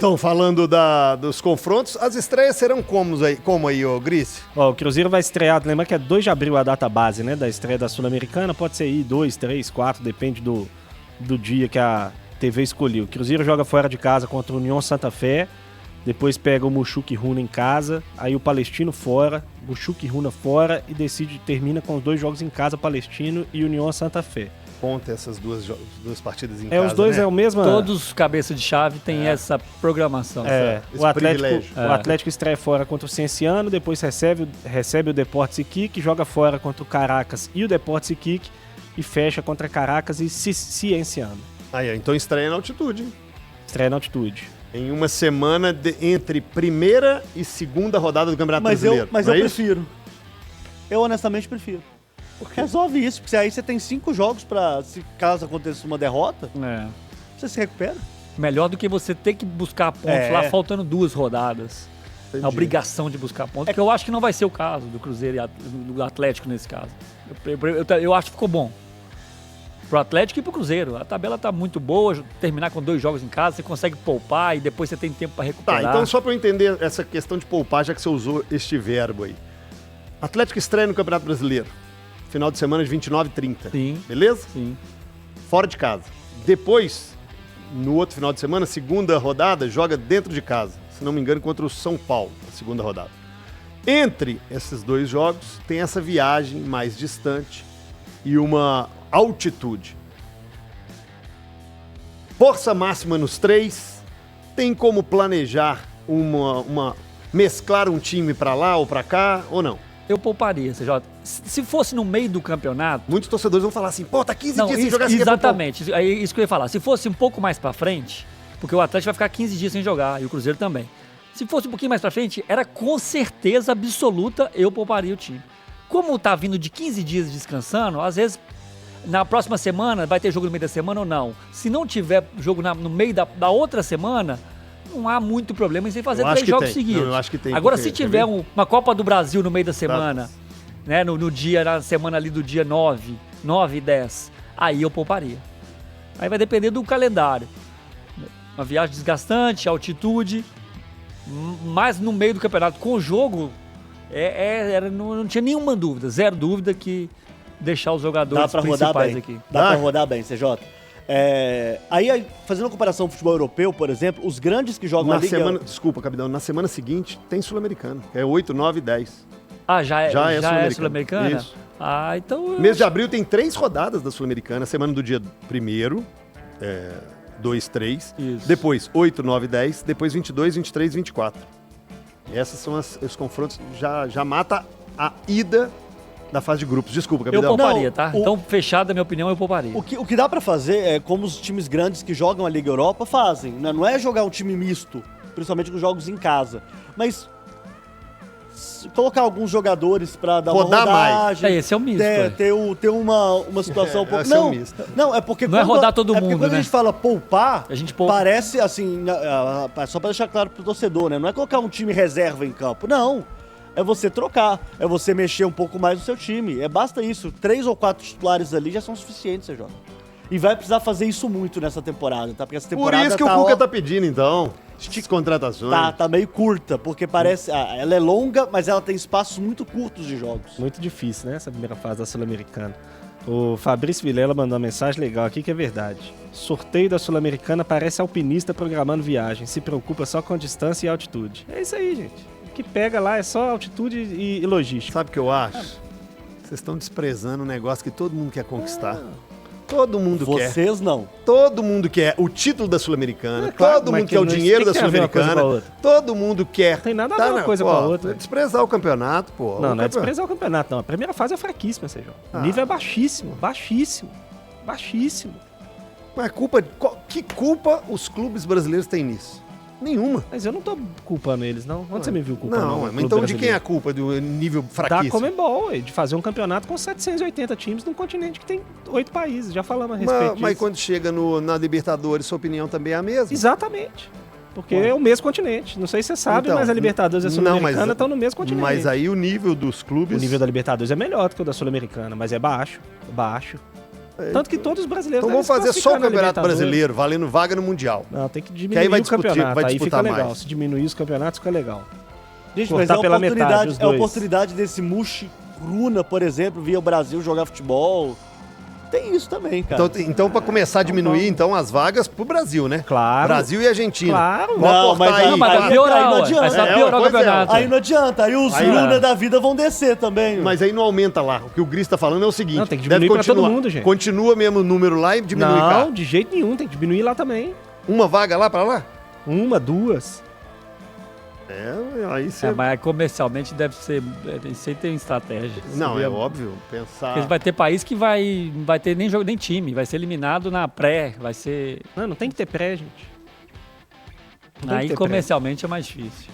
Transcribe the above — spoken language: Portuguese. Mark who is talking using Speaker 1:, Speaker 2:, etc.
Speaker 1: Então, falando dos confrontos, as estreias serão como aí, ô Gris?
Speaker 2: Ó, o Cruzeiro vai estrear, lembra que é 2 de abril a data base, né, da estreia da Sul-Americana, pode ser aí 2, 3, 4, depende do dia que a TV escolheu. O Cruzeiro joga fora de casa contra o União Santa Fé, depois pega o Mochuca e Runa em casa, aí o Palestino fora, Mochuca e Runa fora e termina com os 2 jogos em casa, Palestino e União Santa Fé.
Speaker 1: Conta essas duas partidas em casa,
Speaker 2: os dois,
Speaker 1: né?
Speaker 2: é o mesmo.
Speaker 3: Todos os cabeças de chave têm essa programação.
Speaker 1: Esse
Speaker 2: o Atlético estreia fora contra o Cienciano, depois recebe o Deportes Iquique, joga fora contra o Caracas e o Deportes Iquique e fecha contra Caracas e Cienciano.
Speaker 1: Então estreia na altitude.
Speaker 2: Estreia na altitude.
Speaker 1: Em uma semana entre primeira e segunda rodada do Campeonato Brasileiro.
Speaker 4: Mas eu prefiro. Eu honestamente prefiro. Resolve isso, porque aí você tem 5 jogos pra, se caso aconteça uma derrota, você se recupera.
Speaker 3: Melhor do que você ter que buscar pontos lá faltando 2 rodadas.
Speaker 1: Entendi.
Speaker 3: A obrigação de buscar pontos, porque eu acho que não vai ser o caso do Cruzeiro e do Atlético nesse caso. Eu acho que ficou bom. Pro Atlético e pro Cruzeiro. A tabela tá muito boa, terminar com 2 jogos em casa, você consegue poupar e depois você tem tempo pra recuperar.
Speaker 1: Tá, então só pra eu entender essa questão de poupar, já que você usou este verbo aí. Atlético estreia no Campeonato Brasileiro. Final de semana de 29 e 30.
Speaker 3: Sim.
Speaker 1: Beleza?
Speaker 3: Sim.
Speaker 1: Fora de casa. Depois, no outro final de semana, segunda rodada, joga dentro de casa. Se não me engano, contra o São Paulo, a segunda rodada. Entre esses 2 jogos, tem essa viagem mais distante e uma altitude. Força máxima nos 3. Tem como planejar mesclar um time pra lá ou pra cá, ou não?
Speaker 3: Eu pouparia, CJ. Se fosse no meio do campeonato...
Speaker 1: Muitos torcedores vão falar assim, tá 15 dias sem jogar assim.
Speaker 3: Exatamente, é isso que eu ia falar. Se fosse um pouco mais pra frente, porque o Atlético vai ficar 15 dias sem jogar, e o Cruzeiro também. Se fosse um pouquinho mais pra frente, era com certeza absoluta eu pouparia o time. Como tá vindo de 15 dias descansando, às vezes na próxima semana vai ter jogo no meio da semana ou não. Se não tiver jogo no meio da outra semana... Não há muito problema em você fazer 3 jogos seguidos.
Speaker 1: Não, eu acho que tem.
Speaker 3: Agora, se tiver uma Copa do Brasil no meio da semana, né, na semana ali do dia 9 e 10, aí eu pouparia. Aí vai depender do calendário. Uma viagem desgastante, altitude, mas no meio do campeonato com o jogo, não tinha nenhuma dúvida, 0 dúvida que deixar os jogadores principais aqui.
Speaker 4: Dá pra rodar bem, CJ. Aí, fazendo uma comparação com o futebol europeu, por exemplo, os grandes que jogam a Liga...
Speaker 1: Desculpa, Capitão, na semana seguinte tem Sul-Americano. É 8, 9 e 10.
Speaker 3: Ah, já é Sul-Americana?
Speaker 1: Isso.
Speaker 3: Ah, então...
Speaker 1: Mês de abril tem 3 rodadas da Sul-Americana. Semana do dia 1º, 2, 3.
Speaker 3: Isso.
Speaker 1: Depois 8, 9 e 10. Depois 22, 23 e 24. Essas são os confrontos. Já mata a ida da fase de grupos. Desculpa, Capitão.
Speaker 3: Eu pouparia, tá? Então, fechada a minha opinião, eu pouparia.
Speaker 4: O que dá pra fazer é como os times grandes que jogam a Liga Europa fazem, né? Não é jogar um time misto, principalmente com jogos em casa, mas colocar alguns jogadores pra dar
Speaker 1: rodar
Speaker 4: uma rodagem.
Speaker 3: Esse é o misto.
Speaker 4: Ter uma situação um pouco...
Speaker 1: Esse é o misto.
Speaker 4: Não, é porque...
Speaker 3: Não é rodar todo mundo,
Speaker 4: quando
Speaker 3: né?
Speaker 4: a gente fala poupar,
Speaker 3: A gente poupa.
Speaker 4: parece assim... Só pra deixar claro pro torcedor, né? Não é colocar um time reserva em campo, não. É você trocar, é você mexer um pouco mais no seu time. Basta isso. 3 ou 4 titulares ali já são suficientes, CJ. E vai precisar fazer isso muito nessa temporada, tá? Porque essa temporada
Speaker 1: Por isso que o Cuca tá pedindo, então, as contratações.
Speaker 4: Tá meio curta, porque parece... ela é longa, mas ela tem espaços muito curtos de jogos.
Speaker 2: Muito difícil, né, essa primeira fase da Sul-Americana. O Fabrício Vilela mandou uma mensagem legal aqui que é verdade. Sorteio da Sul-Americana parece alpinista programando viagem. Se preocupa só com distância e altitude. É isso aí, gente. O que pega lá é só altitude e logística.
Speaker 1: Sabe o que eu acho? Vocês estão desprezando um negócio que todo mundo quer conquistar. Todo mundo quer.
Speaker 4: Vocês não.
Speaker 1: Todo mundo quer o título da Sul-Americana.
Speaker 2: Claro,
Speaker 1: todo
Speaker 2: mas
Speaker 1: mundo quer o dinheiro da
Speaker 2: tem a ver uma coisa com a
Speaker 1: Sul-Americana.
Speaker 2: outra?
Speaker 1: Todo mundo quer.
Speaker 2: Não tem nada a ver uma coisa com a outra.
Speaker 1: É desprezar o campeonato, pô.
Speaker 2: Não é desprezar o campeonato, não. A primeira fase é fraquíssima, Sérgio. O nível é baixíssimo.
Speaker 1: Mas que culpa os clubes brasileiros têm nisso? Nenhuma.
Speaker 2: Mas eu não tô culpando eles, não. Onde você me viu culpando?
Speaker 1: Não, mas então de quem é a culpa do nível fraquíssimo?
Speaker 2: Da Conmebol, de fazer um campeonato com 780 times num continente que tem 8 países. Já falamos a respeito disso.
Speaker 1: Mas quando chega na Libertadores, sua opinião também é a mesma?
Speaker 2: Exatamente. Porque é o mesmo continente. Não sei se você sabe, então, mas a Libertadores e a Sul-Americana estão no mesmo continente.
Speaker 1: Mas aí o nível dos clubes...
Speaker 2: O nível da Libertadores é melhor do que o da Sul-Americana, mas é baixo. Tanto que todos os brasileiros
Speaker 1: Então vamos
Speaker 2: devem se
Speaker 1: fazer só o
Speaker 2: classificar na
Speaker 1: Campeonato
Speaker 2: Libertadores.
Speaker 1: Brasileiro, valendo vaga no Mundial.
Speaker 2: Não, tem que
Speaker 1: Que
Speaker 2: diminuir
Speaker 1: aí vai
Speaker 2: o campeonato.
Speaker 1: vai
Speaker 2: Aí
Speaker 1: disputar
Speaker 2: fica legal.
Speaker 1: mais.
Speaker 2: Se diminuir os campeonatos, fica legal.
Speaker 4: Gente, mas
Speaker 2: Cortar
Speaker 4: é
Speaker 2: pela
Speaker 4: a
Speaker 2: metade,
Speaker 4: oportunidade,
Speaker 2: os
Speaker 4: é a
Speaker 2: dois.
Speaker 4: oportunidade desse Mushi Cruna, por exemplo, vir ao Brasil jogar futebol. Tem isso também, cara.
Speaker 1: Então para começar a diminuir então as vagas pro Brasil, né?
Speaker 2: Claro.
Speaker 1: Brasil e Argentina.
Speaker 2: Claro.
Speaker 1: Vou
Speaker 4: Não,
Speaker 1: aportar
Speaker 4: mas aí-
Speaker 3: Não, mas vai
Speaker 4: aí
Speaker 3: piorar,
Speaker 4: não
Speaker 3: ué.
Speaker 4: adianta.
Speaker 3: Vai só
Speaker 1: É,
Speaker 3: piorar o
Speaker 1: pois é.
Speaker 3: campeonato.
Speaker 4: Aí não adianta, aí os
Speaker 3: Aí
Speaker 4: Luna
Speaker 3: não.
Speaker 4: da vida vão descer também.
Speaker 1: Mas aí não aumenta lá. O que o Gris tá falando é o seguinte.
Speaker 2: Não, tem que
Speaker 1: deve
Speaker 2: diminuir pra todo
Speaker 1: continuar.
Speaker 2: mundo, gente.
Speaker 1: Continua mesmo o número lá e diminui cá.
Speaker 2: Não, de jeito nenhum. Tem que diminuir lá também.
Speaker 1: Uma vaga lá pra lá?
Speaker 2: Uma, duas.
Speaker 1: Aí você...
Speaker 3: Mas comercialmente deve ser. Isso aí tem estratégia.
Speaker 1: Não,
Speaker 3: Você
Speaker 1: é
Speaker 3: vê-
Speaker 1: óbvio. Pensar...
Speaker 3: Porque vai ter país que não vai ter nem jogo, nem time. Vai ser eliminado na pré. Vai ser.
Speaker 2: Não tem que ter pré, gente. Não tem que
Speaker 3: Aí
Speaker 2: ter
Speaker 3: comercialmente é mais difícil.